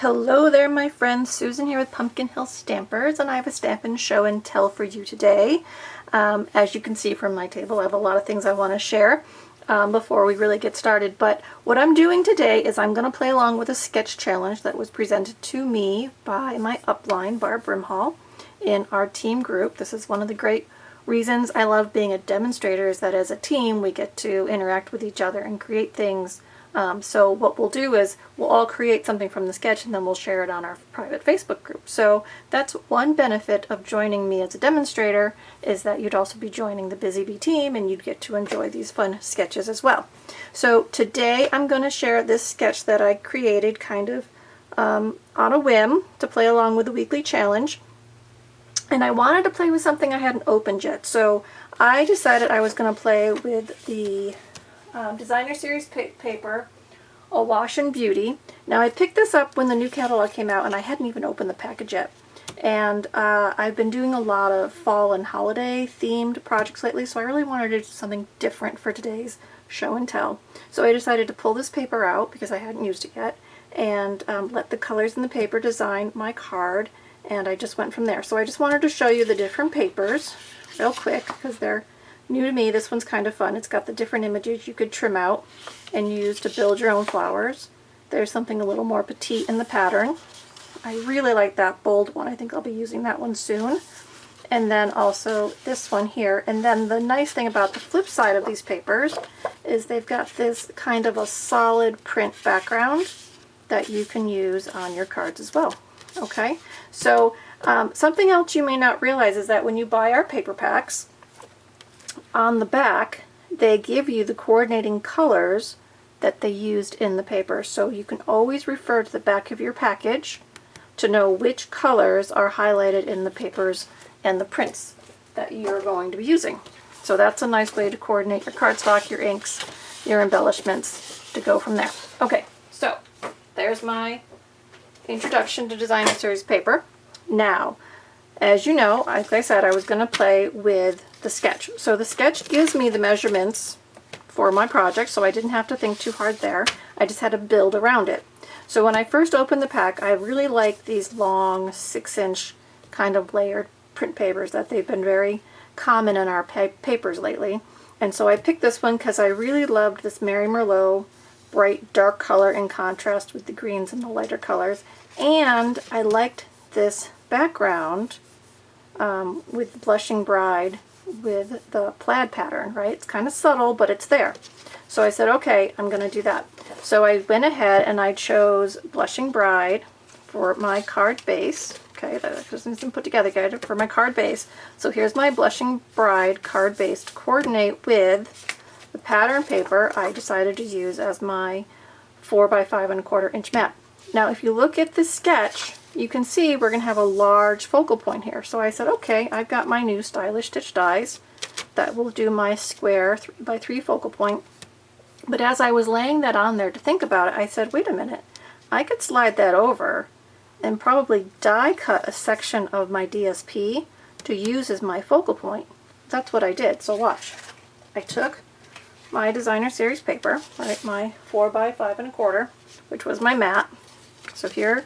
Hello there my friends, Susan here with Pumpkin Hill Stampers, and I have a Stampin' Show and Tell for you today. As you can see from my table, I have a lot of things I want to share before we really get started. But what I'm doing today is I'm going to play along with a sketch challenge that was presented to me by my upline, Barb Brimhall, in our team group. This is one of the great reasons I love being a demonstrator, is that as a team we get to interact with each other and create things. So what we'll do is we'll all create something from the sketch and then we'll share it on our private Facebook group. So that's one benefit of joining me as a demonstrator, is that you'd also be joining the Busy Bee team and you'd get to enjoy these fun sketches as well. So today I'm going to share this sketch that I created kind of on a whim to play along with the weekly challenge. And I wanted to play with something I hadn't opened yet. So I decided I was going to play with the Designer Series paper, Awash and Beauty. Now I picked this up when the new catalog came out and I hadn't even opened the package yet. And I've been doing a lot of fall and holiday themed projects lately, so I really wanted to do something different for today's show and tell. So I decided to pull this paper out because I hadn't used it yet and let the colors in the paper design my card, and I just went from there. So I just wanted to show you the different papers real quick because they're new to me. This one's kind of fun. It's got the different images you could trim out and use to build your own flowers. There's something a little more petite in the pattern. I really like that bold one. I think I'll be using that one soon. And then also this one here. And then the nice thing about the flip side of these papers is they've got this kind of a solid print background that you can use on your cards as well. Okay, so something else you may not realize is that when you buy our paper packs, on the back they give you the coordinating colors that they used in the paper, so you can always refer to the back of your package to know which colors are highlighted in the papers and the prints that you're going to be using. So that's a nice way to coordinate your cardstock, your inks, your embellishments, to go from there. Okay, so there's my introduction to Designer Series paper. Now, as you know, like I said, I was going to play with the sketch. So the sketch gives me the measurements for my project, so I didn't have to think too hard there. I just had to build around it. So when I first opened the pack, I really like these long 6-inch kind of layered print papers that they've been very common in our papers lately. And so I picked this one because I really loved this Mary Merlot bright dark color in contrast with the greens and the lighter colors. And I liked this background with the Blushing Bride with the plaid pattern, right? It's kind of subtle, but it's there. So I said, okay, I'm going to do that. So I went ahead and I chose Blushing Bride for my card base. Okay, that hasn't been put together yet for my card base. So here's my Blushing Bride card base to coordinate with the pattern paper I decided to use as my 4 by 5¼ inch mat. Now if you look at the sketch, you can see we're going to have a large focal point here. So I said, okay, I've got my new stylish stitch dies that will do my square 3 by 3 focal point. But as I was laying that on there to think about it, I said, wait a minute, I could slide that over and probably die cut a section of my DSP to use as my focal point. That's what I did. So watch. I took my Designer Series paper, right, my 4 by 5¼ which was my mat. So here,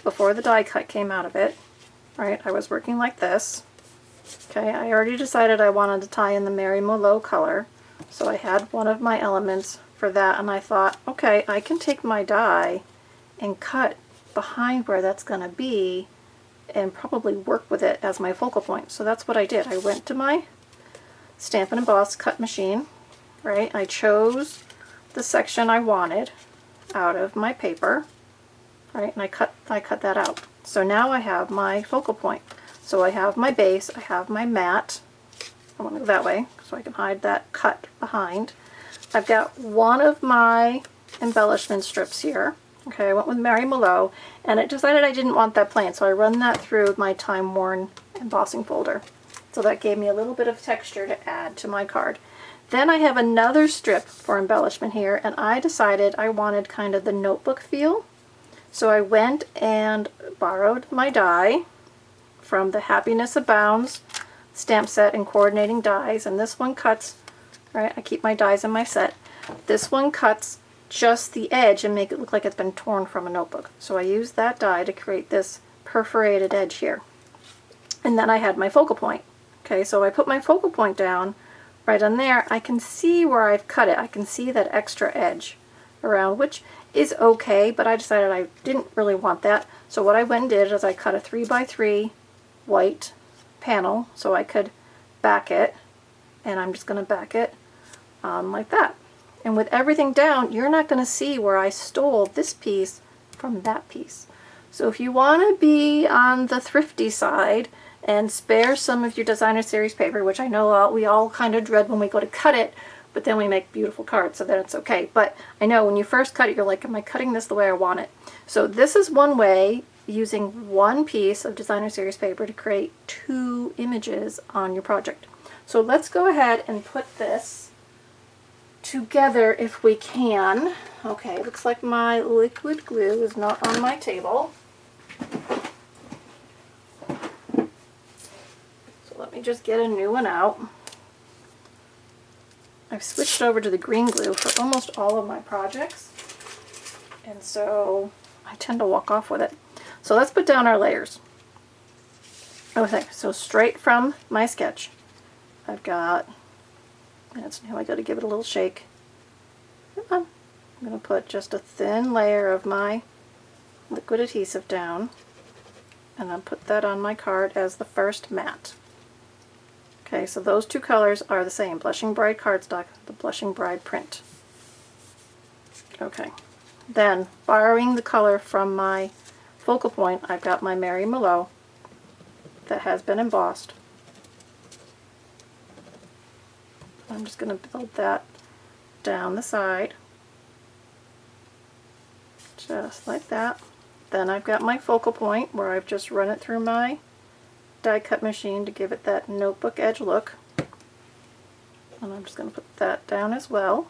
before the die cut came out of it, right, I was working like this. Okay, I already decided I wanted to tie in the Mary Merlot color, so I had one of my elements for that, and I thought, okay, I can take my die and cut behind where that's going to be and probably work with it as my focal point. So that's what I did. I went to my Stampin' Emboss cut machine, right, I chose the section I wanted out of my paper, right, and I cut that out. So now I have my focal point. So I have my base, I have my mat. I want to go that way so I can hide that cut behind. I've got one of my embellishment strips here. Okay, I went with Mary Merlot, and I decided I didn't want that plain, so I run that through my time-worn embossing folder. So that gave me a little bit of texture to add to my card. Then I have another strip for embellishment here, and I decided I wanted kind of the notebook feel. So I went and borrowed my die from the Happiness Abounds stamp set and coordinating dies, and this one cuts, right, I keep my dies in my set. This one cuts just the edge and make it look like it's been torn from a notebook. So I used that die to create this perforated edge here. And then I had my focal point. Okay, so I put my focal point down right on there. I can see where I've cut it. I can see that extra edge around, which is okay, but I decided I didn't really want that. So what I went and did is I cut a 3x3 white panel so I could back it, and I'm just going to back it like that. And with everything down, you're not going to see where I stole this piece from that piece. So if you want to be on the thrifty side and spare some of your designer series paper, which I know we all kind of dread when we go to cut it, but then we make beautiful cards, so that's okay. But I know when you first cut it, you're like, am I cutting this the way I want it? So this is one way, using one piece of designer series paper to create two images on your project. So let's go ahead and put this together if we can. Okay, looks like my liquid glue is not on my table. So let me just get a new one out. I've switched over to the green glue for almost all of my projects, and so I tend to walk off with it. So let's put down our layers. Okay, so straight from my sketch, I've got, now I got to give it a little shake. Come on. I'm going to put just a thin layer of my liquid adhesive down, and then put that on my card as the first mat. Okay, so those two colors are the same, Blushing Bride cardstock, the Blushing Bride print. Okay, then borrowing the color from my focal point, I've got my Mary Mallow that has been embossed. I'm just going to build that down the side, just like that. Then I've got my focal point where I've just run it through my die cut machine to give it that notebook edge look. And I'm just going to put that down as well.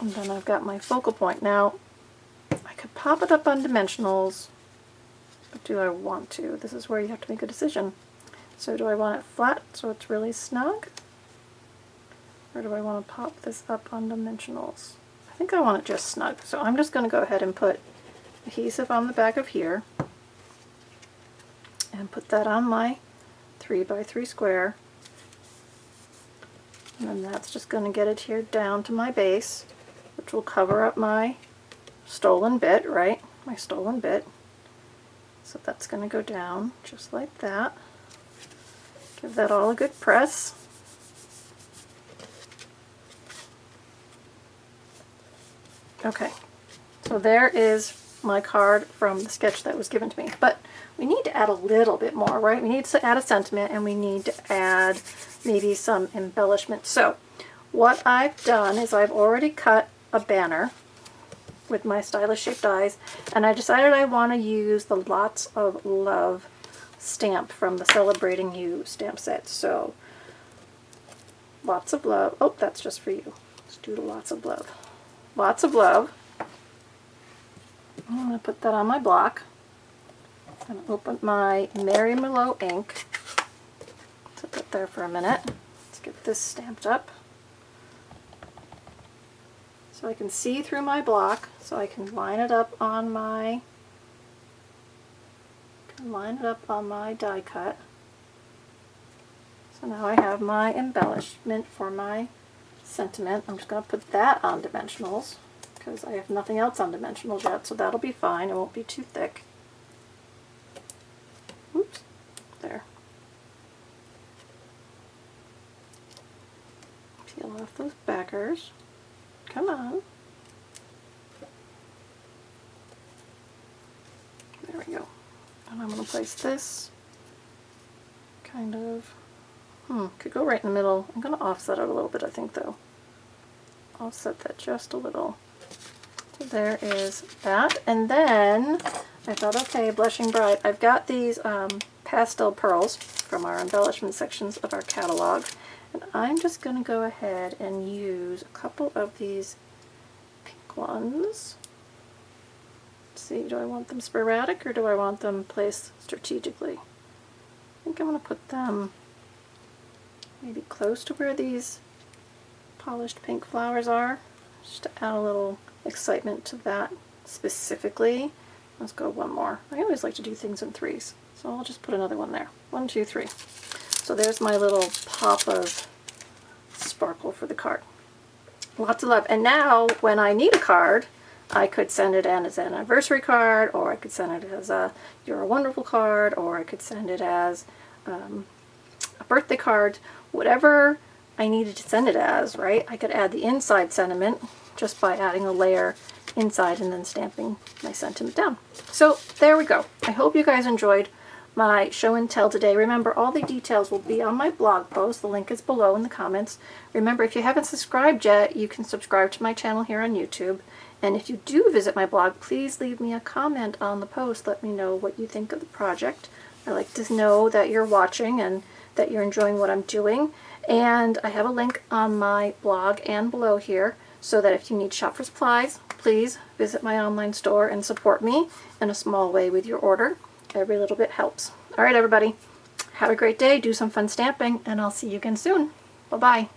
And then I've got my focal point. Now, I could pop it up on dimensionals, but do I want to? This is where you have to make a decision. So do I want it flat so it's really snug? Or do I want to pop this up on dimensionals? I think I want it just snug. So I'm just going to go ahead and put adhesive on the back of here and put that on my 3x3 square. And then that's just going to get adhered down to my base, which will cover up my stolen bit, right? My stolen bit. So that's going to go down just like that. Give that all a good press. Okay, so there is my card from the sketch that was given to me. But we need to add a little bit more, right? We need to add a sentiment, and we need to add maybe some embellishment. So what I've done is I've already cut a banner with my stylish shaped dies, and I decided I want to use the Lots of Love stamp from the Celebrating You stamp set. So lots of love. Oh, that's just for you. Let's do the lots of love. Lots of love. I'm going to put that on my block. I'm going to open my Mary Mallow ink. Set that there for a minute. Let's get this stamped up. So I can see through my block, so I can line it up on my die cut. So now I have my embellishment for my sentiment. I'm just going to put that on dimensionals because I have nothing else on dimensionals yet, so that'll be fine. It won't be too thick. Oops, there. Peel off those backers. Come on. There we go. And I'm going to place this kind of, could go right in the middle. I'm going to offset it a little bit, I think, though. Offset that just a little. So there is that. And then I thought, okay, Blushing Bride. I've got these pastel pearls from our embellishment sections of our catalog. And I'm just going to go ahead and use a couple of these pink ones. Let's see, do I want them sporadic or do I want them placed strategically? I think I'm going to put them maybe close to where these polished pink flowers are, just to add a little excitement to that specifically. Let's go one more. I always like to do things in threes, so I'll just put another one there. 1, 2, 3. So there's my little pop of sparkle for the card. Lots of love. And now when I need a card, I could send it in as an anniversary card, or I could send it as a You're a Wonderful card, or I could send it as a birthday card, whatever I needed to send it as, right? I could add the inside sentiment just by adding a layer inside and then stamping my sentiment down. So there we go. I hope you guys enjoyed my show and tell today. Remember, all the details will be on my blog post. The link is below in the comments. Remember, if you haven't subscribed yet, you can subscribe to my channel here on YouTube. And if you do visit my blog, please leave me a comment on the post. Let me know what you think of the project. I like to know that you're watching and that you're enjoying what I'm doing. And I have a link on my blog and below here, so that if you need shop for supplies, please visit my online store and support me in a small way with your order. Every little bit helps. All right, everybody. Have a great day. Do some fun stamping, and I'll see you again soon. Bye-bye.